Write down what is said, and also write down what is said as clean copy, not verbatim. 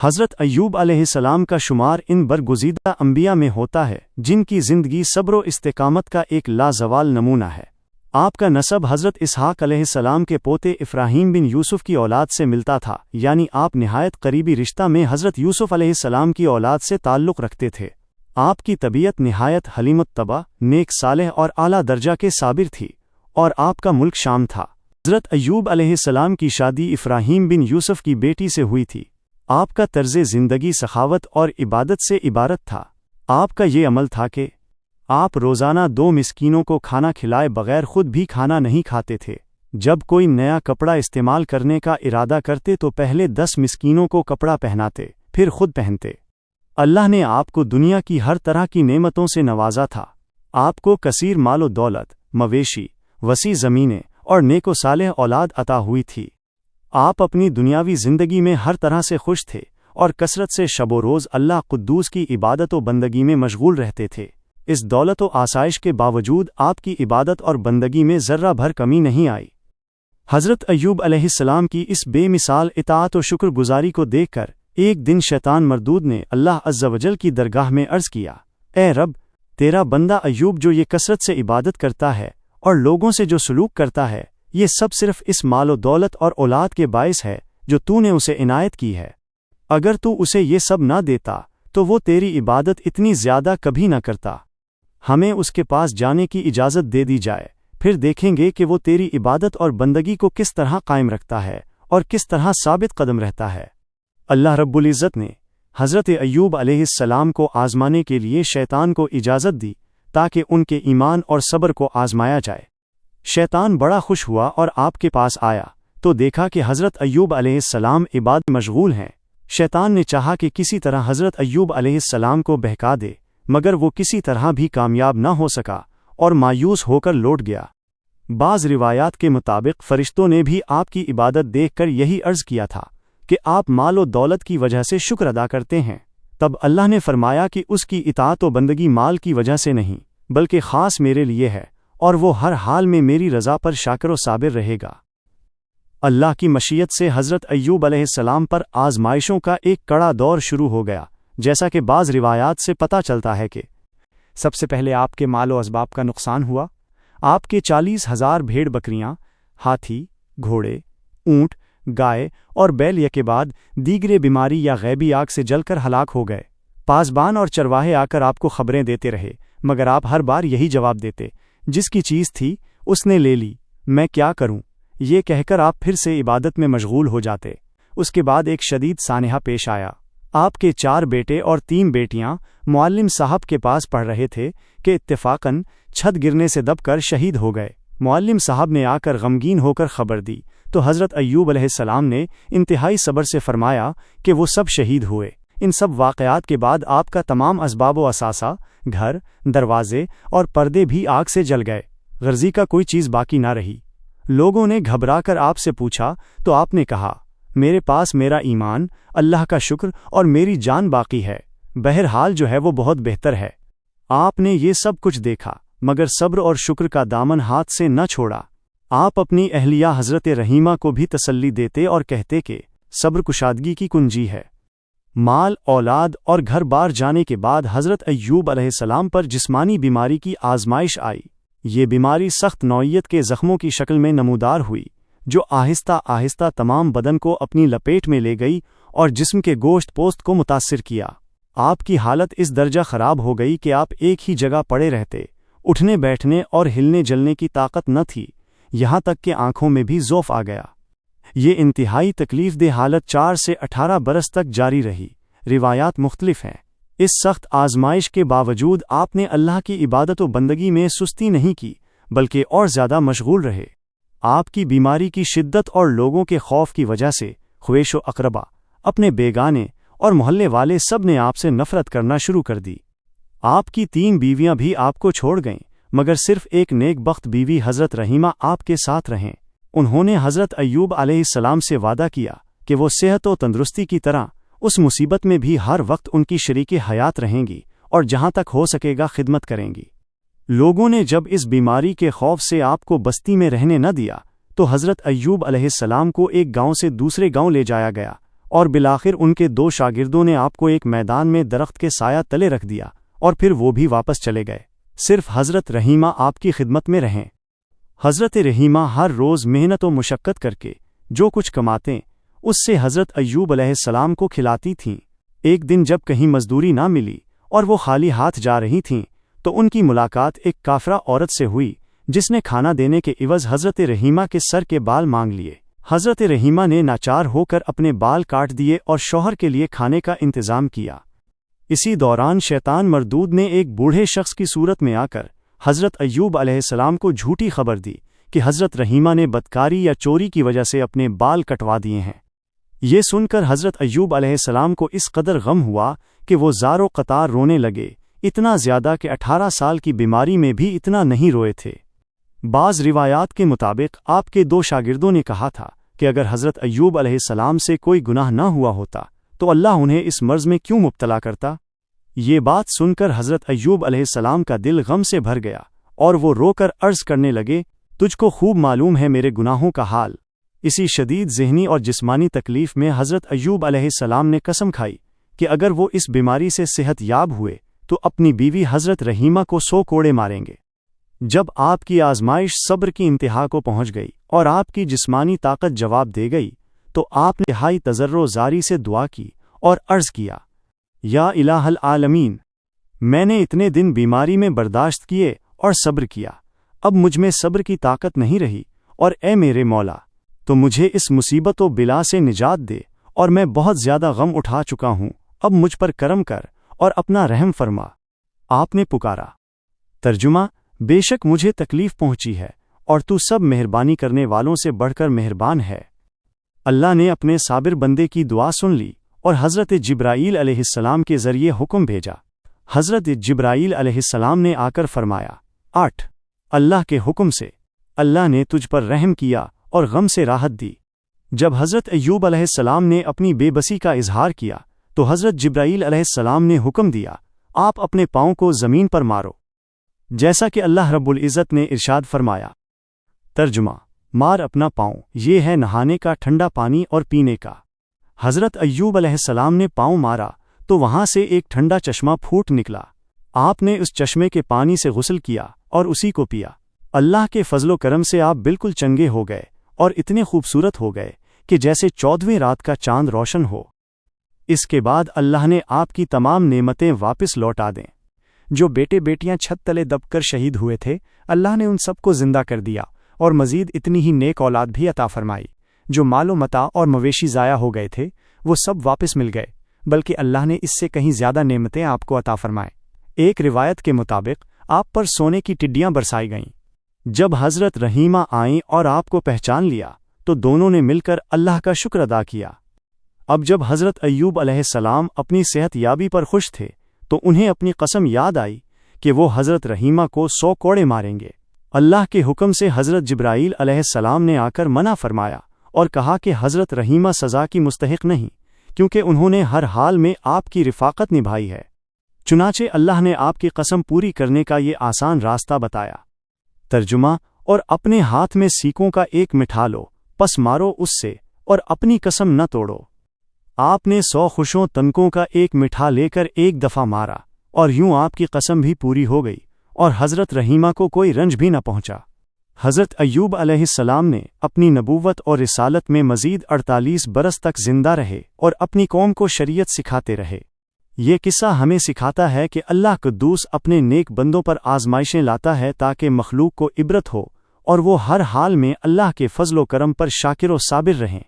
حضرت ایوب علیہ السلام کا شمار ان برگزیدہ انبیاء میں ہوتا ہے جن کی زندگی صبر و استقامت کا ایک لازوال نمونہ ہے۔ آپ کا نسب حضرت اسحاق علیہ السلام کے پوتے افراہیم بن یوسف کی اولاد سے ملتا تھا، یعنی آپ نہایت قریبی رشتہ میں حضرت یوسف علیہ السلام کی اولاد سے تعلق رکھتے تھے۔ آپ کی طبیعت نہایت حلیم الطبع، نیک صالح اور اعلیٰ درجہ کے صابر تھی، اور آپ کا ملک شام تھا۔ حضرت ایوب علیہ السلام کی شادی افراہیم بن یوسف کی بیٹی سے ہوئی تھی۔ آپ کا طرز زندگی سخاوت اور عبادت سے عبارت تھا۔ آپ کا یہ عمل تھا کہ آپ روزانہ 2 مسکینوں کو کھانا کھلائے بغیر خود بھی کھانا نہیں کھاتے تھے۔ جب کوئی نیا کپڑا استعمال کرنے کا ارادہ کرتے تو پہلے 10 مسکینوں کو کپڑا پہناتے، پھر خود پہنتے۔ اللہ نے آپ کو دنیا کی ہر طرح کی نعمتوں سے نوازا تھا۔ آپ کو کثیر مال و دولت، مویشی، وسیع زمینیں اور نیک و صالح اولاد عطا ہوئی تھی۔ آپ اپنی دنیاوی زندگی میں ہر طرح سے خوش تھے اور کثرت سے شب و روز اللہ قدوس کی عبادت و بندگی میں مشغول رہتے تھے۔ اس دولت و آسائش کے باوجود آپ کی عبادت اور بندگی میں ذرہ بھر کمی نہیں آئی۔ حضرت ایوب علیہ السلام کی اس بے مثال اطاعت و شکر گزاری کو دیکھ کر ایک دن شیطان مردود نے اللہ عز و جل کی درگاہ میں عرض کیا، اے رب، تیرا بندہ ایوب جو یہ کثرت سے عبادت کرتا ہے اور لوگوں سے جو سلوک کرتا ہے، یہ سب صرف اس مال و دولت اور اولاد کے باعث ہے جو تو نے اسے عنایت کی ہے۔ اگر تو اسے یہ سب نہ دیتا تو وہ تیری عبادت اتنی زیادہ کبھی نہ کرتا۔ ہمیں اس کے پاس جانے کی اجازت دے دی جائے، پھر دیکھیں گے کہ وہ تیری عبادت اور بندگی کو کس طرح قائم رکھتا ہے اور کس طرح ثابت قدم رہتا ہے۔ اللہ رب العزت نے حضرت ایوب علیہ السلام کو آزمانے کے لیے شیطان کو اجازت دی تاکہ ان کے ایمان اور صبر کو آزمایا جائے۔ شیطان بڑا خوش ہوا اور آپ کے پاس آیا تو دیکھا کہ حضرت ایوب علیہ السلام عبادت مشغول ہیں۔ شیطان نے چاہا کہ کسی طرح حضرت ایوب علیہ السلام کو بہکا دے، مگر وہ کسی طرح بھی کامیاب نہ ہو سکا اور مایوس ہو کر لوٹ گیا۔ بعض روایات کے مطابق فرشتوں نے بھی آپ کی عبادت دیکھ کر یہی عرض کیا تھا کہ آپ مال و دولت کی وجہ سے شکر ادا کرتے ہیں۔ تب اللہ نے فرمایا کہ اس کی اطاعت و بندگی مال کی وجہ سے نہیں، بلکہ خاص میرے لیے ہے، اور وہ ہر حال میں میری رضا پر شاکر و صابر رہے گا۔ اللہ کی مشیت سے حضرت ایوب علیہ السلام پر آزمائشوں کا ایک کڑا دور شروع ہو گیا، جیسا کہ بعض روایات سے پتہ چلتا ہے کہ سب سے پہلے آپ کے مال و اسباب کا نقصان ہوا۔ آپ کے 40,000 بھیڑ بکریاں، ہاتھی، گھوڑے، اونٹ، گائے اور بیل یکے بعد دیگر بیماری یا غیبی آگ سے جل کر ہلاک ہو گئے۔ پاسبان اور چرواہے آ کر آپ کو خبریں دیتے رہے، مگر آپ ہر بار یہی جواب دیتے، جس کی چیز تھی اس نے لے لی، میں کیا کروں، یہ کہہ کر آپ پھر سے عبادت میں مشغول ہو جاتے۔ اس کے بعد ایک شدید سانحہ پیش آیا۔ آپ کے 4 بیٹے اور 3 بیٹیاں معلم صاحب کے پاس پڑھ رہے تھے کہ اتفاقاً چھت گرنے سے دب کر شہید ہو گئے۔ معلم صاحب نے آ کر غمگین ہو کر خبر دی تو حضرت ایوب علیہ السلام نے انتہائی صبر سے فرمایا کہ وہ سب شہید ہوئے۔ ان سب واقعات کے بعد آپ کا تمام اسباب و اثاثہ، گھر، دروازے اور پردے بھی آگ سے جل گئے، غرضی کا کوئی چیز باقی نہ رہی۔ لوگوں نے گھبرا کر آپ سے پوچھا تو آپ نے کہا، میرے پاس میرا ایمان، اللہ کا شکر اور میری جان باقی ہے، بہرحال جو ہے وہ بہت بہتر ہے۔ آپ نے یہ سب کچھ دیکھا مگر صبر اور شکر کا دامن ہاتھ سے نہ چھوڑا۔ آپ اپنی اہلیہ حضرت رحیمہ کو بھی تسلی دیتے اور کہتے کہ صبر کشادگی کی کنجی ہے۔ مال، اولاد اور گھر بار جانے کے بعد حضرت ایوب علیہ السلام پر جسمانی بیماری کی آزمائش آئی۔ یہ بیماری سخت نوعیت کے زخموں کی شکل میں نمودار ہوئی، جو آہستہ آہستہ تمام بدن کو اپنی لپیٹ میں لے گئی اور جسم کے گوشت پوست کو متاثر کیا۔ آپ کی حالت اس درجہ خراب ہو گئی کہ آپ ایک ہی جگہ پڑے رہتے، اٹھنے بیٹھنے اور ہلنے جلنے کی طاقت نہ تھی، یہاں تک کہ آنکھوں میں بھی ضعف آ گیا۔ یہ انتہائی تکلیف دہ حالت 4 سے 18 برس تک جاری رہی۔ روایات مختلف ہیں۔ اس سخت آزمائش کے باوجود آپ نے اللہ کی عبادت و بندگی میں سستی نہیں کی، بلکہ اور زیادہ مشغول رہے۔ آپ کی بیماری کی شدت اور لوگوں کے خوف کی وجہ سے خویش و اقربا، اپنے بیگانے اور محلے والے سب نے آپ سے نفرت کرنا شروع کر دی۔ آپ کی 3 بیویاں بھی آپ کو چھوڑ گئیں، مگر صرف ایک نیک بخت بیوی حضرت رحیمہ آپ کے ساتھ رہیں۔ انہوں نے حضرت ایوب علیہ السلام سے وعدہ کیا کہ وہ صحت و تندرستی کی طرح اس مصیبت میں بھی ہر وقت ان کی شریک حیات رہیں گی اور جہاں تک ہو سکے گا خدمت کریں گی۔ لوگوں نے جب اس بیماری کے خوف سے آپ کو بستی میں رہنے نہ دیا تو حضرت ایوب علیہ السلام کو ایک گاؤں سے دوسرے گاؤں لے جایا گیا اور بالآخر ان کے 2 شاگردوں نے آپ کو ایک میدان میں درخت کے سایہ تلے رکھ دیا اور پھر وہ بھی واپس چلے گئے، صرف حضرت رحیمہ آپ کی خدمت میں رہیں۔ حضرت رحیمہ ہر روز محنت و مشقت کر کے جو کچھ کماتیں اس سے حضرت ایوب علیہ السلام کو کھلاتی تھیں۔ ایک دن جب کہیں مزدوری نہ ملی اور وہ خالی ہاتھ جا رہی تھیں تو ان کی ملاقات ایک کافرہ عورت سے ہوئی جس نے کھانا دینے کے عوض حضرت رحیمہ کے سر کے بال مانگ لیے۔ حضرت رحیمہ نے ناچار ہو کر اپنے بال کاٹ دیے اور شوہر کے لیے کھانے کا انتظام کیا۔ اسی دوران شیطان مردود نے ایک بوڑھے شخص کی صورت میں آ کر حضرت ایوب علیہ السلام کو جھوٹی خبر دی کہ حضرت رحیمہ نے بدکاری یا چوری کی وجہ سے اپنے بال کٹوا دیے ہیں۔ یہ سن کر حضرت ایوب علیہ السلام کو اس قدر غم ہوا کہ وہ زار و قطار رونے لگے، اتنا زیادہ کہ 18 سال کی بیماری میں بھی اتنا نہیں روئے تھے۔ بعض روایات کے مطابق آپ کے 2 شاگردوں نے کہا تھا کہ اگر حضرت ایوب علیہ السلام سے کوئی گناہ نہ ہوا ہوتا تو اللہ انہیں اس مرض میں کیوں مبتلا کرتا؟ یہ بات سن کر حضرت ایوب علیہ السلام کا دل غم سے بھر گیا اور وہ رو کر عرض کرنے لگے، تجھ کو خوب معلوم ہے میرے گناہوں کا حال۔ اسی شدید ذہنی اور جسمانی تکلیف میں حضرت ایوب علیہ السلام نے قسم کھائی کہ اگر وہ اس بیماری سے صحت یاب ہوئے تو اپنی بیوی حضرت رحیمہ کو 100 کوڑے ماریں گے۔ جب آپ کی آزمائش صبر کی انتہا کو پہنچ گئی اور آپ کی جسمانی طاقت جواب دے گئی تو آپ نے نہائی تضرع و زاری سے دعا کی اور عرض کیا، یا الہ العالمین، میں نے اتنے دن بیماری میں برداشت کیے اور صبر کیا، اب مجھ میں صبر کی طاقت نہیں رہی، اور اے میرے مولا تو مجھے اس مصیبت و بلا سے نجات دے، اور میں بہت زیادہ غم اٹھا چکا ہوں، اب مجھ پر کرم کر اور اپنا رحم فرما۔ آپ نے پکارا۔ ترجمہ: بے شک مجھے تکلیف پہنچی ہے اور تو سب مہربانی کرنے والوں سے بڑھ کر مہربان ہے۔ اللہ نے اپنے صابر بندے کی دعا سن لی اور حضرت جبرائیل علیہ السلام کے ذریعے حکم بھیجا۔ حضرت جبرائیل علیہ السلام نے آ کر فرمایا، 8 اللہ کے حکم سے اللہ نے تجھ پر رحم کیا اور غم سے راحت دی۔ جب حضرت ایوب علیہ السلام نے اپنی بے بسی کا اظہار کیا تو حضرت جبرائیل علیہ السلام نے حکم دیا، آپ اپنے پاؤں کو زمین پر مارو، جیسا کہ اللہ رب العزت نے ارشاد فرمایا۔ ترجمہ: مار اپنا پاؤں، یہ ہے نہانے کا ٹھنڈا پانی اور پینے کا۔ حضرت ایوب علیہ السلام نے پاؤں مارا تو وہاں سے ایک ٹھنڈا چشمہ پھوٹ نکلا۔ آپ نے اس چشمے کے پانی سے غسل کیا اور اسی کو پیا۔ اللہ کے فضل و کرم سے آپ بالکل چنگے ہو گئے اور اتنے خوبصورت ہو گئے کہ جیسے 14ویں رات کا چاند روشن ہو۔ اس کے بعد اللہ نے آپ کی تمام نعمتیں واپس لوٹا دیں۔ جو بیٹے بیٹیاں چھت تلے دب کر شہید ہوئے تھے، اللہ نے ان سب کو زندہ کر دیا اور مزید اتنی ہی نیک اولاد بھی عطا فرمائی۔ جو مال و متاع اور مویشی ضائع ہو گئے تھے وہ سب واپس مل گئے، بلکہ اللہ نے اس سے کہیں زیادہ نعمتیں آپ کو عطا فرمائیں۔ ایک روایت کے مطابق آپ پر سونے کی ٹڈیاں برسائی گئیں۔ جب حضرت رحیمہ آئیں اور آپ کو پہچان لیا تو دونوں نے مل کر اللہ کا شکر ادا کیا۔ اب جب حضرت ایوب علیہ السلام اپنی صحت یابی پر خوش تھے تو انہیں اپنی قسم یاد آئی کہ وہ حضرت رحیمہ کو 100 کوڑے ماریں گے۔ اللہ کے حکم سے حضرت جبرائیل علیہ السلام نے آ کر منع فرمایا اور کہا کہ حضرت رحیمہ سزا کی مستحق نہیں، کیونکہ انہوں نے ہر حال میں آپ کی رفاقت نبھائی ہے۔ چنانچہ اللہ نے آپ کی قسم پوری کرنے کا یہ آسان راستہ بتایا۔ ترجمہ: اور اپنے ہاتھ میں سیکوں کا ایک مٹھا لو، پس مارو اس سے اور اپنی قسم نہ توڑو۔ آپ نے 100 خوشوں تنکوں کا ایک مٹھا لے کر ایک دفعہ مارا اور یوں آپ کی قسم بھی پوری ہو گئی اور حضرت رحیمہ کو کوئی رنج بھی نہ پہنچا۔ حضرت ایوب علیہ السلام نے اپنی نبوت اور رسالت میں مزید 48 برس تک زندہ رہے اور اپنی قوم کو شریعت سکھاتے رہے۔ یہ قصہ ہمیں سکھاتا ہے کہ اللہ قدوس اپنے نیک بندوں پر آزمائشیں لاتا ہے تاکہ مخلوق کو عبرت ہو اور وہ ہر حال میں اللہ کے فضل و کرم پر شاکر و صابر رہیں۔